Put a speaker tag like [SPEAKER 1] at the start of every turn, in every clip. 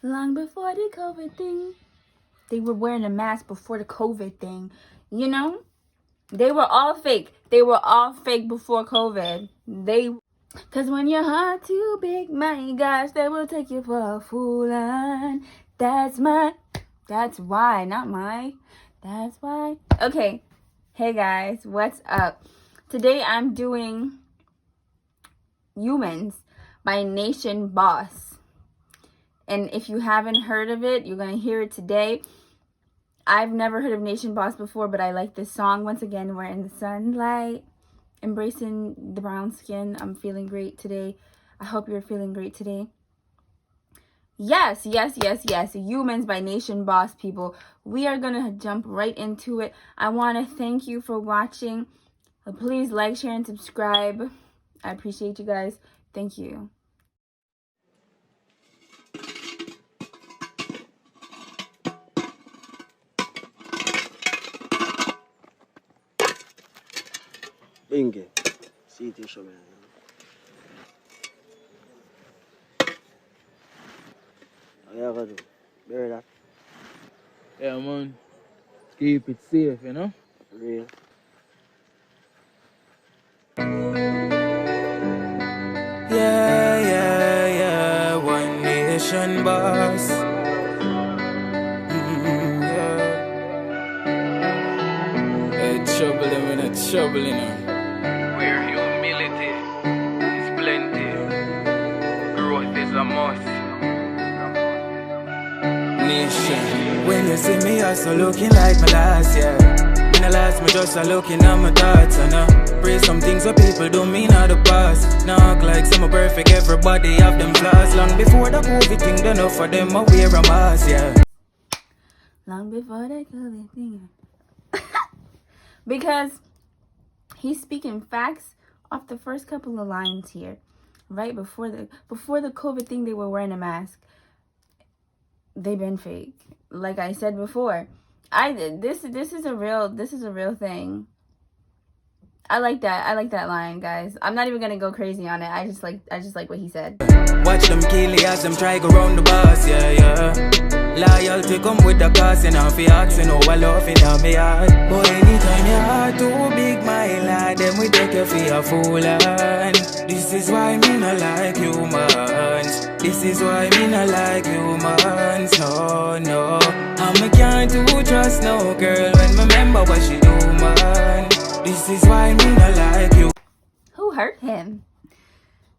[SPEAKER 1] Long before the COVID thing. They were wearing a mask before the COVID thing. You know? They were all fake. They were all fake before COVID. Cause when your heart too big, my gosh, they will take you for a fool. And that's why, not my. That's why. Okay. Hey guys, what's up? Today I'm doing Humans by Nation Boss. And if you haven't heard of it, you're going to hear it today. I've never heard of Nation Boss before, but I like this song. Once again, we're in the sunlight, embracing the brown skin. I'm feeling great today. I hope you're feeling great today. Yes. Humans by Nation Boss, people. We are going to jump right into it. I want to thank you for watching. Please like, share, and subscribe. I appreciate you guys. Thank you.
[SPEAKER 2] Bingy. See it show me. What you gonna do? Bury that?
[SPEAKER 3] Yeah, man. Keep it safe, you know?
[SPEAKER 2] Real.
[SPEAKER 4] Yeah. One Nation Boss. Yeah. Hey, trouble them in a trouble, you know. Where humility is plenty, growth is a must. Nation. When you see me, I so looking like my last year. In the last, me just a looking at my thoughts, and pray some things so people don't mean out the past. Now act like some perfect, everybody have them flaws. Long before the COVID thing, done enough for them, I wear a mask, yeah.
[SPEAKER 1] Long before the COVID thing. Because he's speaking facts off the first couple of lines here. Right before the COVID thing, they were wearing a mask. They've been fake. Like I said before, this is a real thing. I like that line, guys. I'm not even gonna go crazy on it. I just like what he said.
[SPEAKER 4] Watch them kill you as them try go round the boss, yeah. Loyalty come with the cost, and I'm fi asking how I love it on me heart. But anytime your heart too big, my lad, them we take you for a fool. And this is why me not like humans. This is why me not like humans. No. I can't do trust no girl when me remember what she do, man. This is why me not like you.
[SPEAKER 1] Who hurt him?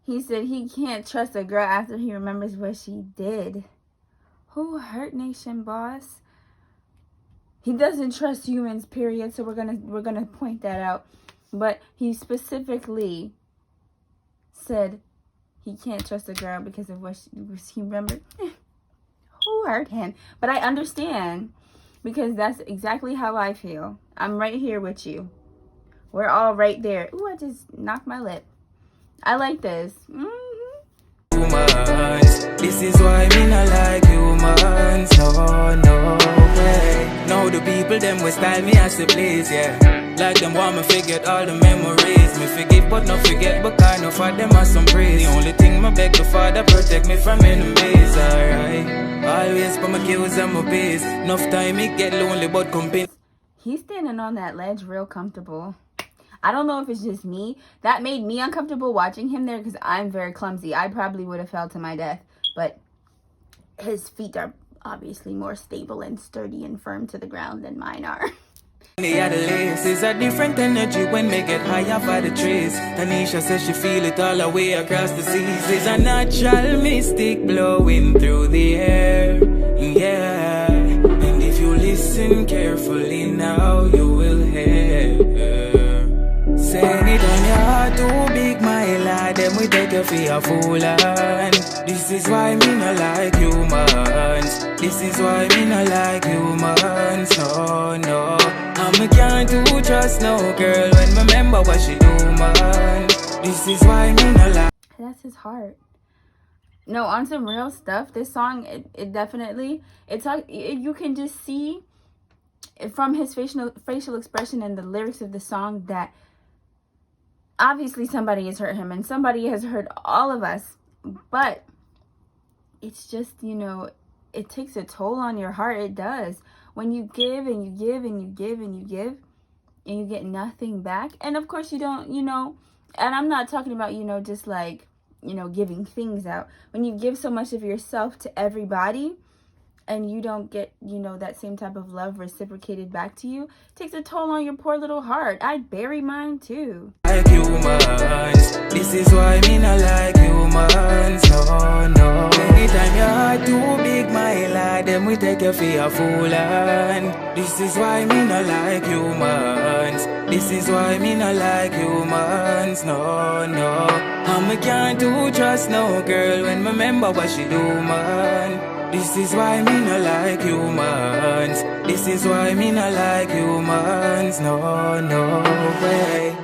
[SPEAKER 1] He said he can't trust a girl after he remembers what she did. Who hurt Nation Boss? He doesn't trust humans, period. So we're gonna point that out. But he specifically said he can't trust a girl because of what he remembered. Who hurt him? But I understand, because that's exactly how I feel. I'm right here with you. We're all right there. Ooh, I just knocked my lip. I like this.
[SPEAKER 4] Humans. This is why me not like humans. No way. Now the people them will style me as they please, yeah. Like them want me forget all the memories. Me forgive but not forget, but kind of for them are some praise. The only thing me beg the Father protect me from enemies, alright. Always put my kills and my peace. Enough time me get lonely but company.
[SPEAKER 1] He's standing on that ledge real comfortable. I don't know if it's just me. That made me uncomfortable watching him there because I'm very clumsy. I probably would have fell to my death. But his feet are obviously more stable and sturdy and firm to the ground than mine are.
[SPEAKER 4] The other lace is a different energy when we get higher for the trees. Tanisha says she feel it all the way across the seas. It's a natural mystic blowing through the air, yeah. And if you listen carefully now, you will hear. Saying it on your heart too big, my lad, then we take you for a fool. And this is why me not like humans. This is why me not like humans. No. I can't do trust no girl when me remember what she do, man. This is why me not like.
[SPEAKER 1] That's his heart. No, on some real stuff, this song, it definitely, you can just see from his facial expression and the lyrics of the song that obviously somebody has hurt him and somebody has hurt all of us. But it's just, it takes a toll on your heart. It does. When you give and you give and you give and you give and you get nothing back. And of course you don't, and I'm not talking about, just like, giving things out. When you give so much of yourself to everybody and you don't get, that same type of love reciprocated back to you, it takes a toll on your poor little heart. I'd bury mine too.
[SPEAKER 4] Like humans, this is why me not like humans, no. Anytime your heart too big, my lad, then we take you for a fool, and this is why me not like humans. This is why me not like humans, no. And me can't do trust no girl when me remember what she do, man. This is why me not like humans. This is why me not like humans, no way.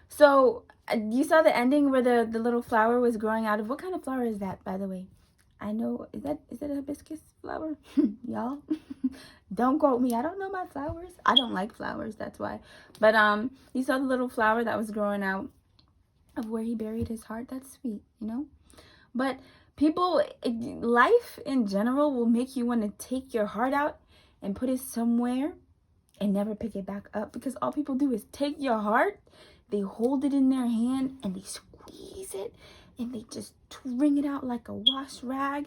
[SPEAKER 1] So you saw the ending where the little flower was growing out of, what kind of flower is that, by the way? I know, is that a hibiscus flower? Y'all, don't quote me. I don't know my flowers. I don't like flowers, that's why. But you saw the little flower that was growing out of where he buried his heart. That's sweet, But people, life in general will make you want to take your heart out and put it somewhere and never pick it back up, because all people do is take your heart, they hold it in their hand and they squeeze it and they just wring it out like a wash rag,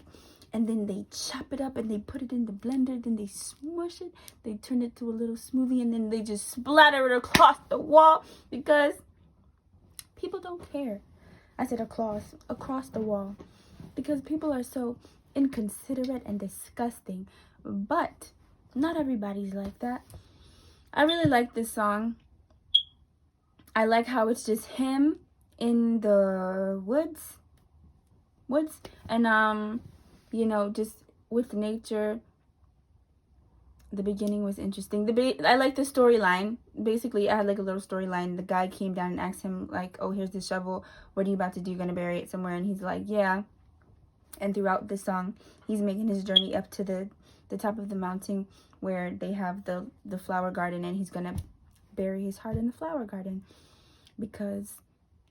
[SPEAKER 1] and then they chop it up and they put it in the blender, then they smush it, they turn it to a little smoothie, and then they just splatter it across the wall, because people don't care. I said across the wall, because people are so inconsiderate and disgusting. But not everybody's like that. I really like this song. I like how it's just him in the woods, and just with nature. The beginning was interesting. I like the storyline. Basically, I had like a little storyline. The guy came down and asked him like, "Oh, here's the shovel. What are you about to do? You're gonna bury it somewhere?" And he's like, "Yeah." And throughout the song, he's making his journey up to the top of the mountain where they have the flower garden, and he's gonna bury his heart in the flower garden, because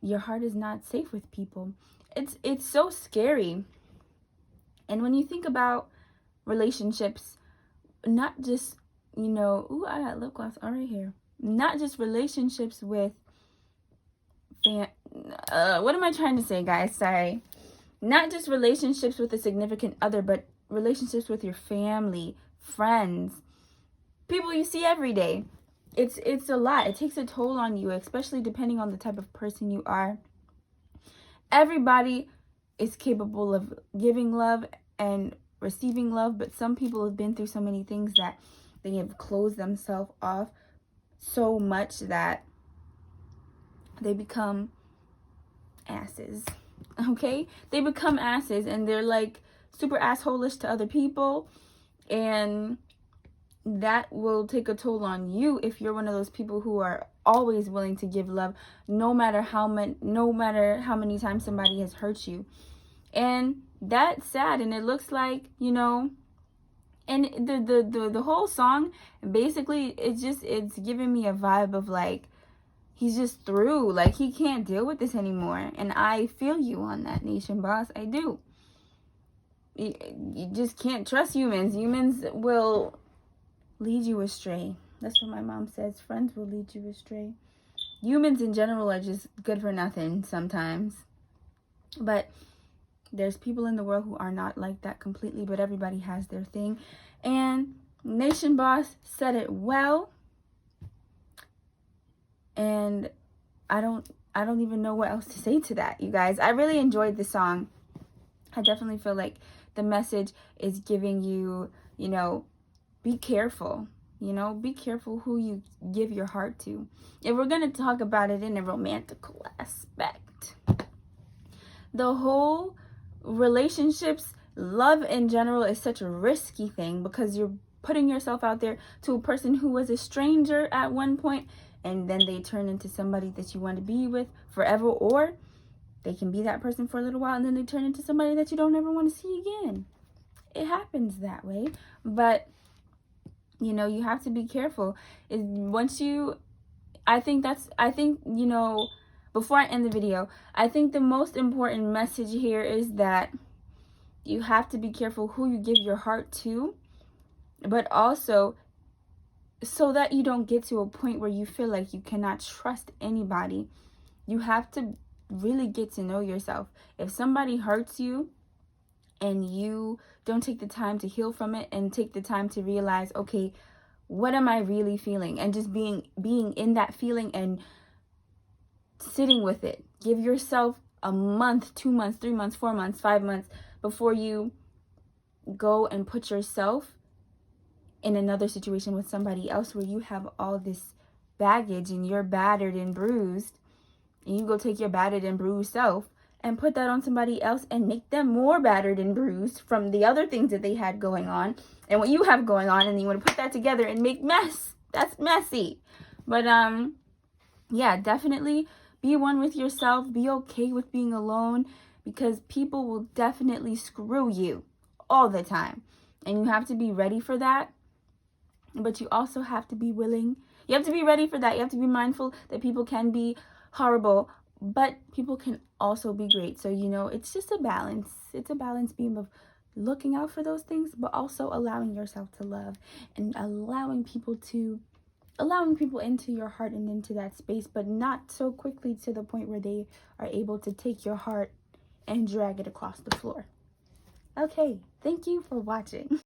[SPEAKER 1] your heart is not safe with people. It's so scary. And when you think about relationships, not just, ooh, I got lip gloss all right here. Not just relationships with what am I trying to say, guys? Sorry. Not just relationships with a significant other, but relationships with your family, friends, people you see every day. It's a lot. It takes a toll on you, especially depending on the type of person you are. Everybody is capable of giving love and receiving love, but some people have been through so many things that they have closed themselves off so much that they become asses. Okay? They become asses, and they're like super asshole-ish to other people, and that will take a toll on you if you're one of those people who are always willing to give love, no matter how many times somebody has hurt you. And that's sad. And it looks like, and the whole song, basically, it's giving me a vibe of like, he's just through, like he can't deal with this anymore. And I feel you on that, Nation Boss. I do. You just can't trust humans. Humans will lead you astray. That's what my mom says. Friends will lead you astray. Humans in general are just good for nothing sometimes. But there's people in the world who are not like that completely, but everybody has their thing. And Nation Boss said it well. And I don't even know what else to say to that, you guys. I really enjoyed the song. I definitely feel like the message is giving you, be careful. Be careful who you give your heart to. If we're going to talk about it in a romantical aspect, the whole relationships, love in general is such a risky thing, because you're putting yourself out there to a person who was a stranger at one point, and then they turn into somebody that you want to be with forever, or they can be that person for a little while and then they turn into somebody that you don't ever want to see again. It happens that way. But You know, you have to be careful. Before I end the video, I think the most important message here is that you have to be careful who you give your heart to, but also so that you don't get to a point where you feel like you cannot trust anybody. You have to really get to know yourself. If somebody hurts you and you don't take the time to heal from it and take the time to realize, okay, what am I really feeling? And just being in that feeling and sitting with it. Give yourself a month, 2 months, 3 months, 4 months, 5 months before you go and put yourself in another situation with somebody else where you have all this baggage and you're battered and bruised, and you go take your battered and bruised self and put that on somebody else and make them more battered and bruised from the other things that they had going on and what you have going on, and you want to put that together and make mess. That's messy. But yeah, definitely be one with yourself. Be okay with being alone, because people will definitely screw you all the time. And you have to be ready for that. But you also have to be willing. You have to be ready for that. You have to be mindful that people can be horrible, but people can also be great. So, you know, it's just a balance. It's a balance beam of looking out for those things, but also allowing yourself to love and allowing people into your heart and into that space, but not so quickly to the point where they are able to take your heart and drag it across the floor. Okay, thank you for watching.